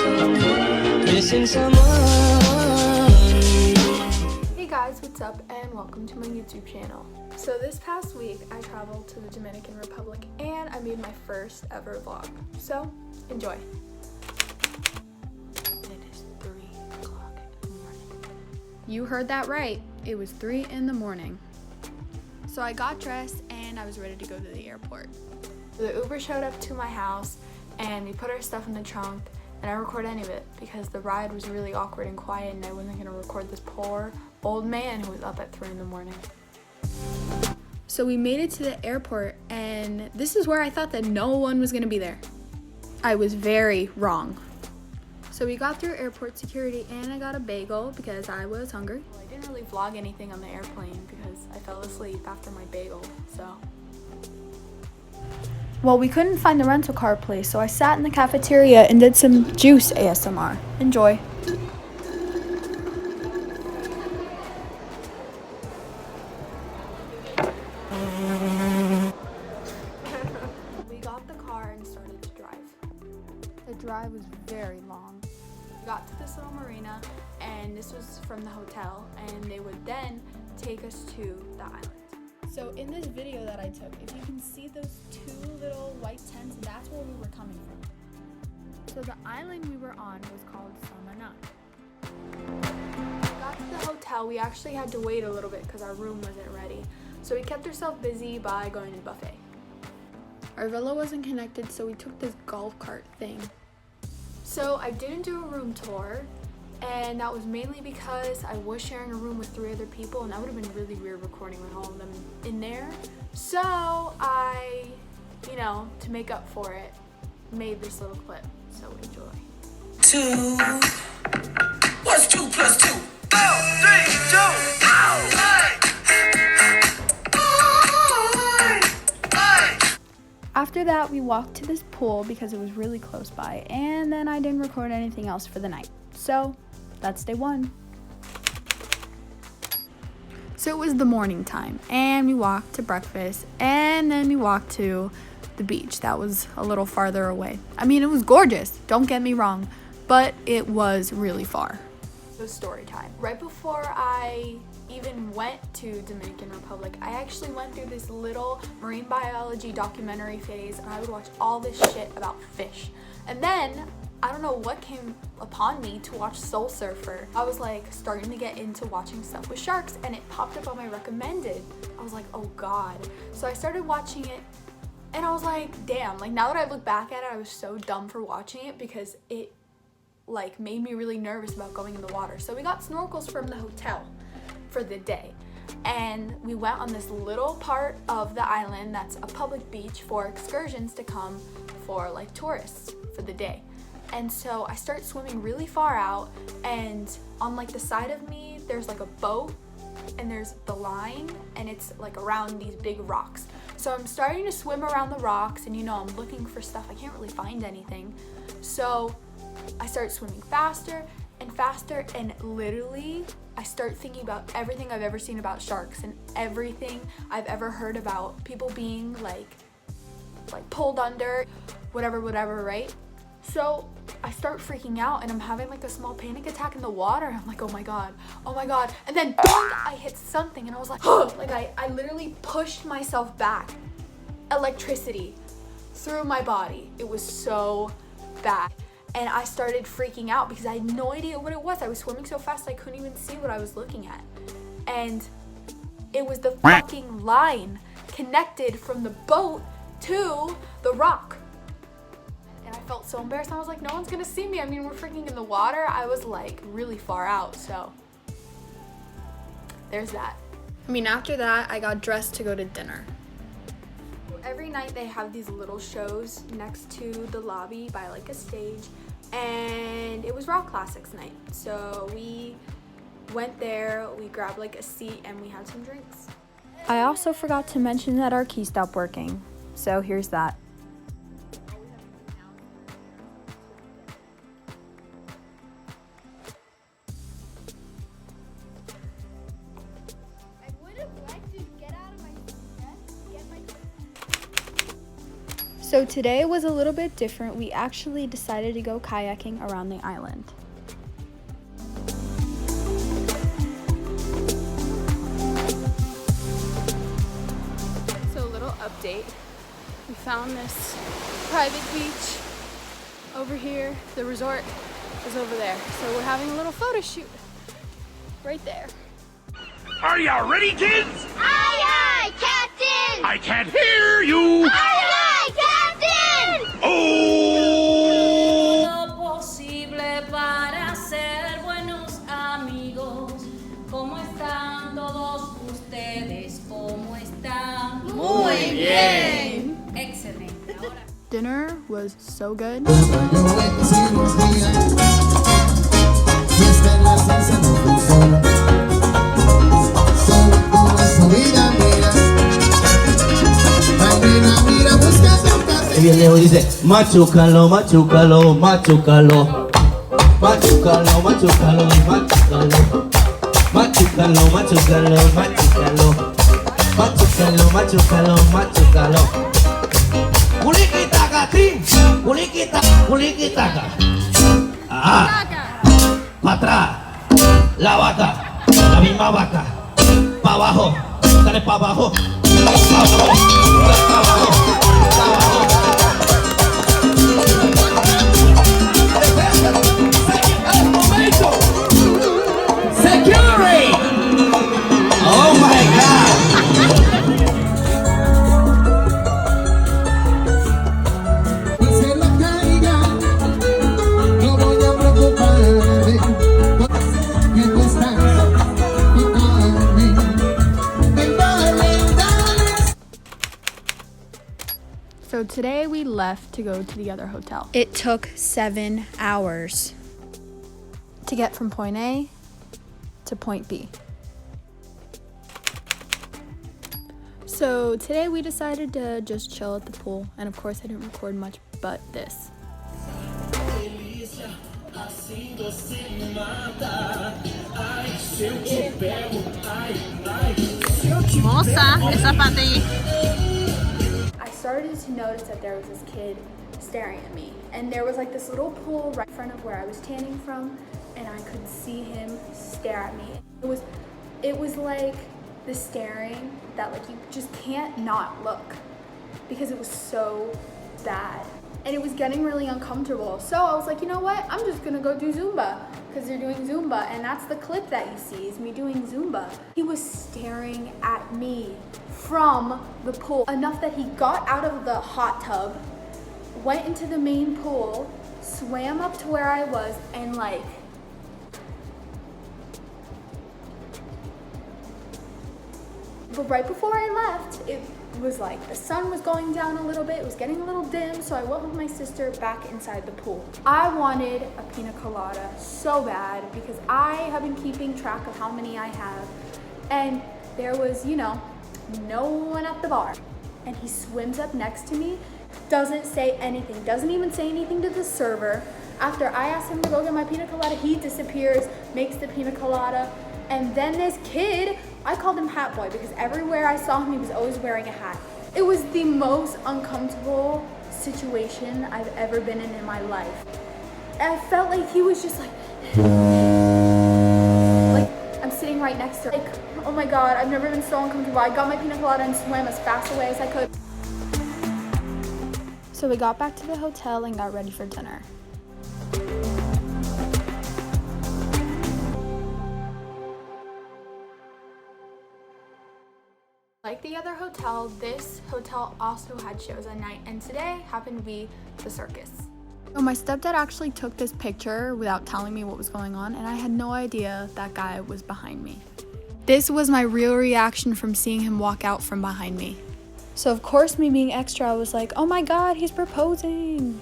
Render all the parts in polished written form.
missing someone. Hey guys, what's up and welcome to my YouTube channel. So this past week I traveled to the Dominican Republic and I made my first ever vlog. So enjoy. It is 3 o'clock in the morning. You heard that right. It was 3 in the morning. So I got dressed and I was ready to go to the airport. The Uber showed up to my house and we put our stuff in the trunk, and I didn't record any of it because the ride was really awkward and quiet and I wasn't going to record this poor old man who was up at 3 in the morning. So we made it to the airport and this is where I thought that no one was going to be there. I was very wrong. So we got through airport security and I got a bagel because I was hungry. Well, I didn't really vlog anything on the airplane because I fell asleep after my bagel, so. Well, we couldn't find the rental car place, so I sat in the cafeteria and did some juice ASMR. Enjoy. We got the car and started to drive. The drive was very long. We got to this little marina, and this was from the hotel, and they would then take us to the island. So in this video that I took, if you can see those 2 little white tents, that's where we were coming from. So the island we were on was called Samana. When we got to the hotel, we actually had to wait a little bit because our room wasn't ready. So we kept ourselves busy by going to the buffet. Our villa wasn't connected, so we took this golf cart thing. So I didn't do a room tour, and that was mainly because I was sharing a room with 3 other people and that would have been really weird recording with all of them in there. So I, to make up for it, made this little clip. So enjoy. 2. What's 2 plus 2? 4, 3, 2. Oh, hey. After that, we walked to this pool because it was really close by, and then I didn't record anything else for the night. So that's day 1. So it was the morning time and we walked to breakfast and then we walked to the beach. That was a little farther away. I mean, it was gorgeous, don't get me wrong, but it was really far. So story time. Right before I even went to Dominican Republic, I actually went through this little marine biology documentary phase and I would watch all this shit about fish. And then I don't know what came upon me to watch Soul Surfer. I was like starting to get into watching stuff with sharks and it popped up on my recommended. I was like, oh God. So I started watching it and I was like, damn, like now that I look back at it, I was so dumb for watching it because it like made me really nervous about going in the water. So we got snorkels from the hotel for the day. And we went on this little part of the island that's a public beach for excursions to come for like tourists for the day. And so I start swimming really far out and on like the side of me, there's like a boat and there's the line and it's like around these big rocks. So I'm starting to swim around the rocks and I'm looking for stuff. I can't really find anything. So I start swimming faster and faster and literally I start thinking about everything I've ever seen about sharks and everything I've ever heard about people being like pulled under, whatever, right? So I start freaking out and I'm having like a small panic attack in the water. I'm like, oh my God. And then boom, I hit something and I was like, oh, like I literally pushed myself back. Electricity through my body. It was so bad. And I started freaking out because I had no idea what it was. I was swimming so fast I couldn't even see what I was looking at. And it was the fucking line connected from the boat to the rock. And I felt so embarrassed. I was like, no one's gonna see me. I mean, we're freaking in the water. I was like really far out, so there's that. I mean, after that, I got dressed to go to dinner. Every night they have these little shows next to the lobby by like a stage, and it was Rock Classics night. So we went there, we grabbed like a seat and we had some drinks. I also forgot to mention that our key stopped working. So here's that. So today was a little bit different. We actually decided to go kayaking around the island. So a little update. We found this private beach over here. The resort is over there. So we're having a little photo shoot right there. Are you ready, kids? Aye, aye, Captain! I can't hear you! Aye, aye, Captain! Oh! Lo posible para ser buenos amigos. ¿Cómo están todos ustedes? ¿Cómo están? Muy bien! Excelente. Ahora. Dinner was so good. Y el Leo dice, machúcalo, machúcalo, machúcalo. Machúcalo, machúcalo, machúcalo. Machúcalo, machúcalo, machúcalo. Machúcalo, machúcalo, machúcalo. Culiquitaca, ti. Culiquitaca. Ah. Para atrás. La vaca. La misma vaca. Para abajo. Dale para abajo. Pa' abajo. Pa' abajo. Pa' abajo. Security! Oh my God! Se lo caiga, no voy a preocuparme. Que tú estás dale. So today we left to go to the other hotel. It took 7 hours to get from point A to point B. So today we decided to just chill at the pool, and of course I didn't record much but this. Moça, essa parte aí. I started to notice that there was this kid staring at me, and there was like this little pool right in front of where I was tanning from, and I could see him stare at me. It was like the staring that like you just can't not look, because it was so bad. And it was getting really uncomfortable. So I was like, you know what? I'm just gonna go do Zumba, because they're doing Zumba, and that's the clip that you see is me doing Zumba. He was staring at me from the pool, enough that he got out of the hot tub, went into the main pool, swam up to where I was, and like, but right before I left, it was like the sun was going down a little bit, it was getting a little dim, so I went with my sister back inside the pool. I wanted a pina colada so bad because I have been keeping track of how many I have, and there was, you know, no one at the bar. And he swims up next to me, doesn't say anything, doesn't even say anything to the server. After I asked him to go get my pina colada, he disappears, makes the pina colada, and then this kid, I called him Hat Boy because everywhere I saw him, he was always wearing a hat. It was the most uncomfortable situation I've ever been in my life. I felt like he was just like I'm sitting right next to her. Like, oh my God, I've never been so uncomfortable. I got my pina colada and swam as fast away as I could. So we got back to the hotel and got ready for dinner. Like the other hotel, this hotel also had shows at night, and today happened to be the circus. So my stepdad actually took this picture without telling me what was going on, and I had no idea that guy was behind me. This was my real reaction from seeing him walk out from behind me. So of course, me being extra, I was like, oh my God, he's proposing.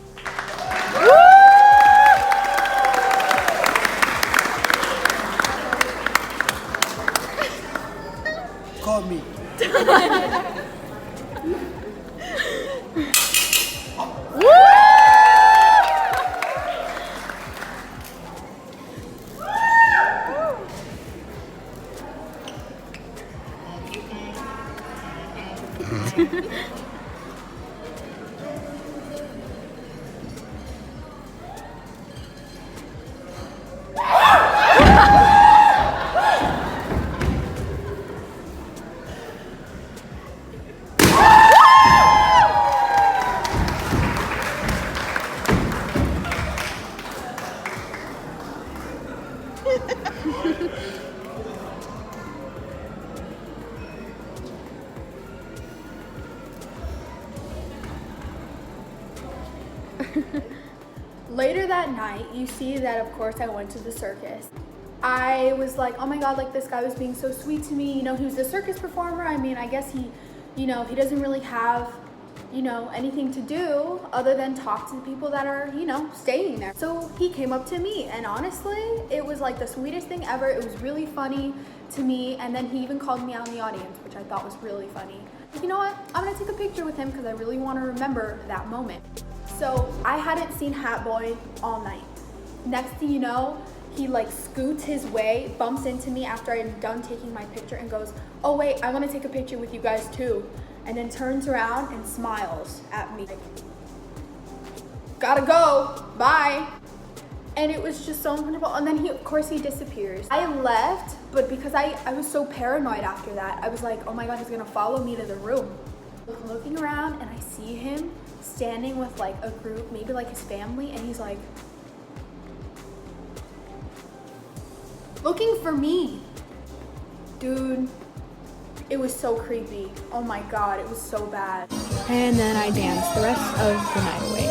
Call me. Later that night, you see that of course I went to the circus. I was like, oh my god, like this guy was being so sweet to me. You know, he was a circus performer. I mean, I guess he, you know, he doesn't really have, you know, anything to do other than talk to the people that are, you know, staying there. So he came up to me, and honestly, it was like the sweetest thing ever. It was really funny to me, and then he even called me out in the audience, which I thought was really funny. You know what? I'm gonna take a picture with him because I really want to remember that moment. So I hadn't seen Hat Boy all night. Next thing you know, he like scoots his way, bumps into me after I'm done taking my picture and goes, oh wait, I want to take a picture with you guys too. And then turns around and smiles at me. Gotta go, bye. And it was just so uncomfortable. And then of course he disappears. I left, but because I was so paranoid after that, I was like, oh my god, he's gonna follow me to the room. Looking around and I see him standing with like a group, maybe like his family, and he's like, looking for me. Dude, it was so creepy. Oh my god, it was so bad. And then I danced the rest of the night away.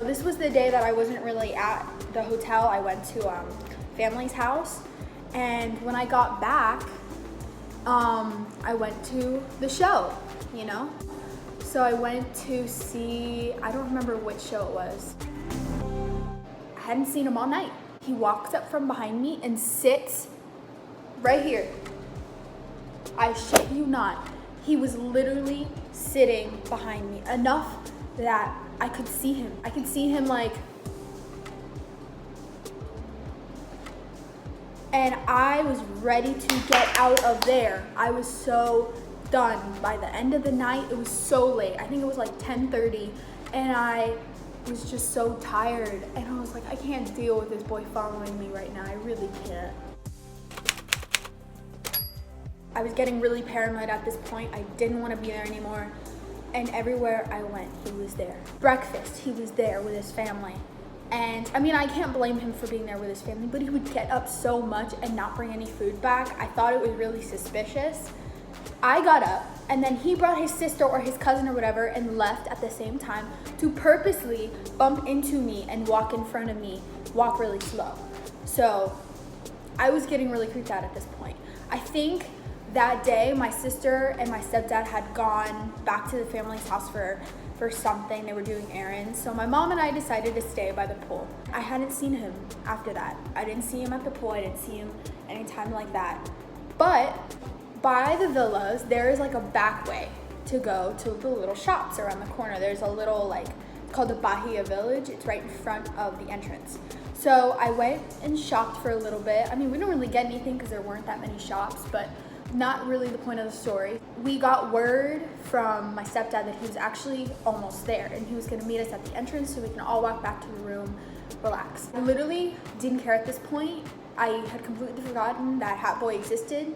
This was the day that I wasn't really at the hotel. I went to family's house, and when I got back, I went to the show, you know? So I went to see, I don't remember which show it was. I hadn't seen him all night. He walks up from behind me and sits right here. I shit you not. He was literally sitting behind me enough that I could see him. I could see him like, and I was ready to get out of there. I was so done. By the end of the night, it was so late. I think it was like 10:30, and I was just so tired. And I was like, I can't deal with this boy following me right now. I really can't. I was getting really paranoid at this point. I didn't want to be there anymore. And everywhere I went, he was there. Breakfast, he was there with his family. And I mean, I can't blame him for being there with his family, but he would get up so much and not bring any food back. I thought it was really suspicious. I got up, and then he brought his sister or his cousin or whatever and left at the same time to purposely bump into me and walk in front of me, walk really slow. So I was getting really creeped out at this point. I think that day my sister and my stepdad had gone back to the family's house for something. They were doing errands. So my mom and I decided to stay by the pool. I hadn't seen him after that. I didn't see him at the pool. I didn't see him anytime like that. But by the villas, there is like a back way to go to the little shops around the corner. There's a little like, it's called the Bahia Village. It's right in front of the entrance. So I went and shopped for a little bit. I mean, we didn't really get anything because there weren't that many shops, but not really the point of the story. We got word from my stepdad that he was actually almost there, and he was gonna meet us at the entrance so we can all walk back to the room, relax. I literally didn't care at this point. I had completely forgotten that Hat Boy existed,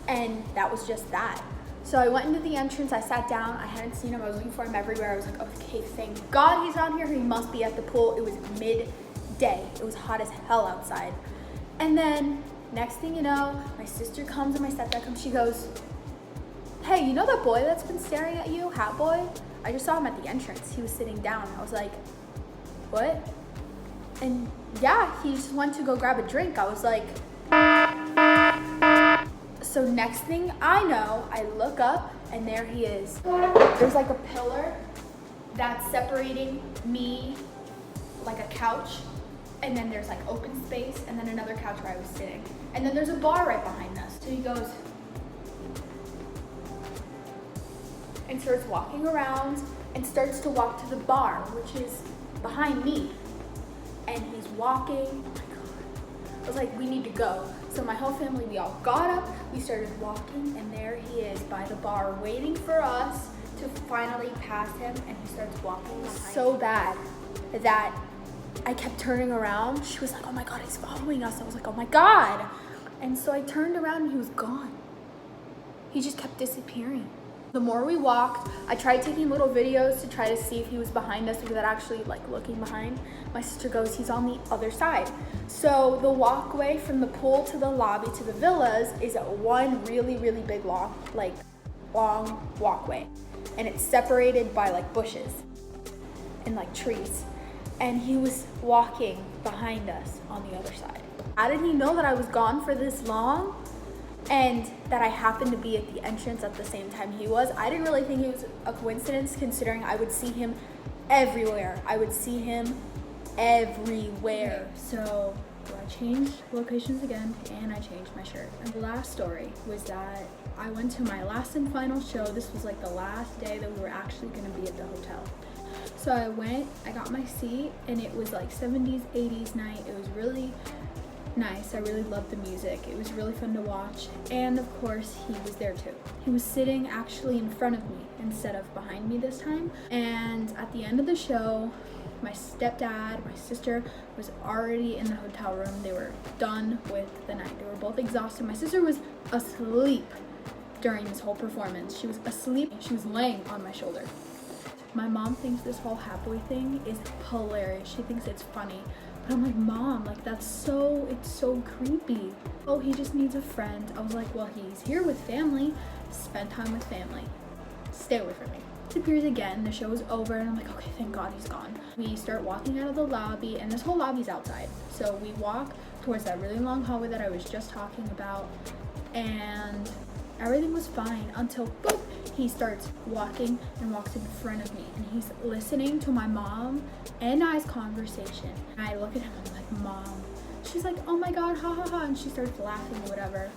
and that was just that. So I went into the entrance, I sat down, I hadn't seen him, I was looking for him everywhere. I was like, okay, thank God he's not here, he must be at the pool. It was midday, it was hot as hell outside. And then next thing you know, my sister comes and my stepdad comes, she goes, hey, you know that boy that's been staring at you, Hat Boy? I just saw him at the entrance, he was sitting down. I was like, what? And yeah, he just went to go grab a drink. I was like, so next thing I know, I look up and there he is. There's like a pillar that's separating me, like a couch, and then there's like open space, and then another couch where I was sitting. And then there's a bar right behind us. So he goes and starts walking around and starts to walk to the bar, which is behind me. And he's walking, oh my God. I was like, we need to go. So my whole family, we all got up, we started walking, and there he is by the bar waiting for us to finally pass him, and he starts walking behind so bad that I kept turning around. She was like, oh my God, he's following us. I was like, oh my God. And so I turned around and he was gone. He just kept disappearing. The more we walked, I tried taking little videos to try to see if he was behind us without actually like looking behind. My sister goes, he's on the other side. So the walkway from the pool to the lobby to the villas is one really, really big walk, like long walkway, and it's separated by like bushes and like trees, and he was walking behind us on the other side. How did he know that I was gone for this long and that I happened to be at the entrance at the same time he was? I didn't really think it was a coincidence, considering I would see him everywhere. I would see him everywhere. So I changed locations again, and I changed my shirt. And the last story was that I went to my last and final show. This was like the last day that we were actually going to be at the hotel. So I went, I got my seat, and it was like 70s, 80s night. It was really nice. I really loved the music. It was really fun to watch. And of course, he was there too. He was sitting actually in front of me instead of behind me this time. And at the end of the show, my stepdad, my sister was already in the hotel room. They were done with the night. They were both exhausted. My sister was asleep during this whole performance. She was asleep. She was laying on my shoulder. My mom thinks this whole happy thing is hilarious. She thinks it's funny. But I'm like, Mom, like it's so creepy. Oh, he just needs a friend. I was like, well, he's here with family. Spend time with family. Stay away from me. He appears again. The show is over, and I'm like, okay, thank God he's gone. We start walking out of the lobby, and this whole lobby's outside. So we walk towards that really long hallway that I was just talking about, and everything was fine until boop, he starts walking and walks in front of me, and he's listening to my mom and I's conversation. And I look at him, I'm like, Mom. She's like, oh my God, ha ha ha, and she starts laughing or whatever.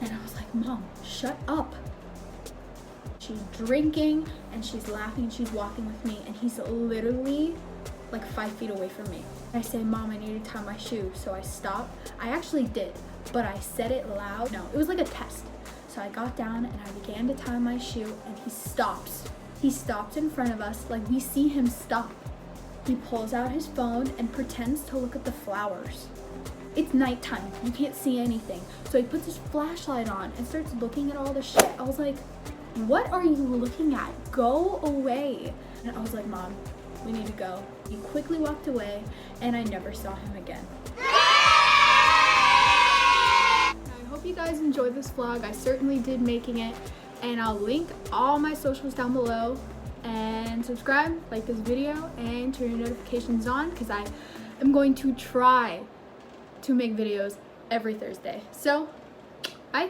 And I was like, Mom, shut up. She's drinking and she's laughing, she's walking with me, and he's literally like 5 feet away from me. I say, Mom, I need to tie my shoe. So I stop. I actually did, but I said it loud. No, it was like a test. So I got down and I began to tie my shoe, and he stops. He stopped in front of us, like we see him stop. He pulls out his phone and pretends to look at the flowers. It's nighttime, you can't see anything. So he puts his flashlight on and starts looking at all the shit. I was like, what are you looking at? Go away. And I was like, Mom, we need to go. He quickly walked away, and I never saw him again. I hope you guys enjoyed this vlog. I certainly did making it, and I'll link all my socials down below. And subscribe, like this video, and turn your notifications on, because I am going to try to make videos every Thursday. So, bye.